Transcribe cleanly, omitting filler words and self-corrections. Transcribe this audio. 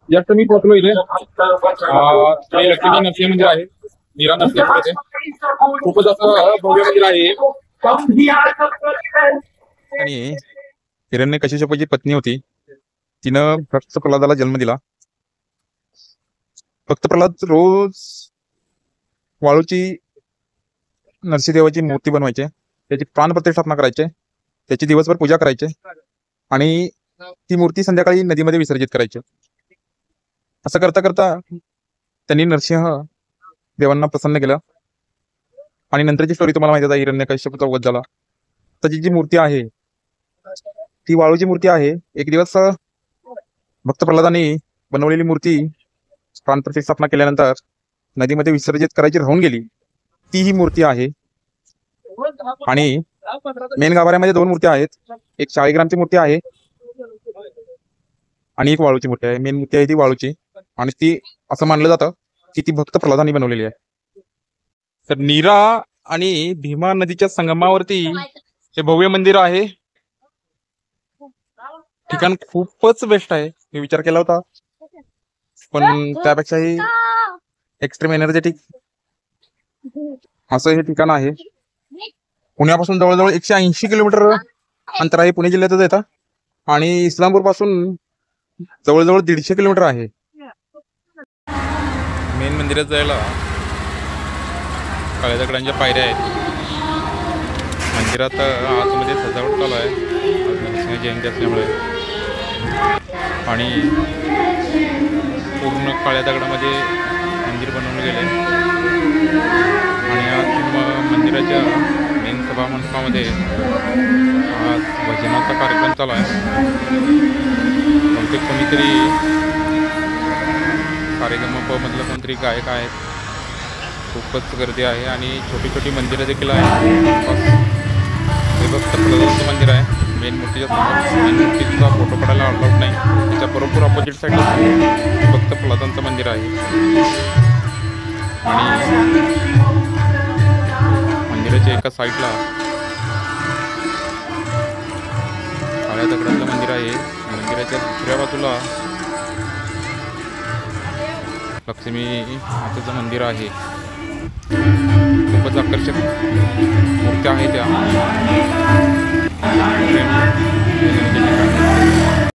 जास्त मी पोहोचलो इथे हे लक्ष्मी नरसिंह मंदिर आहे. नीरा नरसिंह मंदिर आहे. खूपच असं भव्य मंदिर आहे. आणि हिरण्यकशिपची पत्नी होती, तिनं भक्त प्रल्हादाला जन्म दिला. भक्त प्रल्हाद रोज वाळूची नरसिंहदेवाची मूर्ती बनवायचे, त्याची प्राणप्रतिष्ठापना करायचे, त्याची दिवसभर पूजा करायचे आणि ती मूर्ती संध्याकाळी नदीमध्ये विसर्जित करायची. असं करता करता त्यांनी नरसिंह देवांना प्रसन्न केलं आणि नंतरची स्टोरी तुम्हाला माहिती आहे. हिरण्यकशिपूचा वध झाला. त्याची जी मूर्ती आहे ती वाळूची मूर्ती आहे. एक दिवस भक्त प्रल्हादांनी बनवलेली मूर्ती प्राणप्रतिष्ठापना केल्यानंतर नदीमध्ये विसर्जित करायची राहून गेली. ती ही मूर्ती आहे. आणि मेन गाभाऱ्यामध्ये दोन मूर्त्या आहेत. एक शाळीग्रामची मूर्ती आहे आणि एक वाळूची मूर्ती आहे. मेन मूर्ती आहे ती वाळूची आणि ती असं मानलं जातं की ती भक्त प्रल्हादांनी बनवलेली आहे. तर नीरा आणि भीमा नदीच्या संगमावरती हे भव्य मंदिर आहे. ठिकाण खूपच बेस्ट आहे. मी विचार केला होता, पण त्यापेक्षाही एक्स्ट्रीम एनर्जेटिक असं हे ठिकाण आहे. पुण्यापासून जवळजवळ 180 किलोमीटर अंतर आहे. पुणे जिल्ह्यातच येतं आणि इस्लामपूर पासून जवळजवळ 150 किलोमीटर आहे. मेन मंदिरात जायला काळ्या दगडांच्या पायऱ्या आहेत. मंदिरात आतमध्ये सजावट चालू आहे नरसिंह जयंती असल्यामुळे आणि पूर्ण काळ्या दगडामध्ये मंदिर बनवलं गेलं आहे. आणि आज मंदिराच्या मेन सभा मंडपामध्ये आज भजनाचा कार्यक्रम चालू आहे. बहुतेक कोणीतरी कार्यक्रमामधलं कोणतरी गायक आहेत. खूपच गर्दी आहे आणि छोटी छोटी मंदिरं देखील आहेत. हे भक्त प्रल्हादांचं मंदिर आहे. मेन मूर्तीच्या समोर मेन मूर्तीचा फोटो काढायला अलाउड नाही. त्याच्या बरोबर ऑपोजिट साईडला भक्त प्रल्हादांचं मंदिर आहे आणि मंदिराच्या एका साईडला काळ्या दगडाचं मंदिर आहे. मंदिराच्या दुसऱ्या बाजूला लक्ष्मी मातेचं मंदिर आहे. खूपच आकर्षक मूर्त्या आहेत त्या.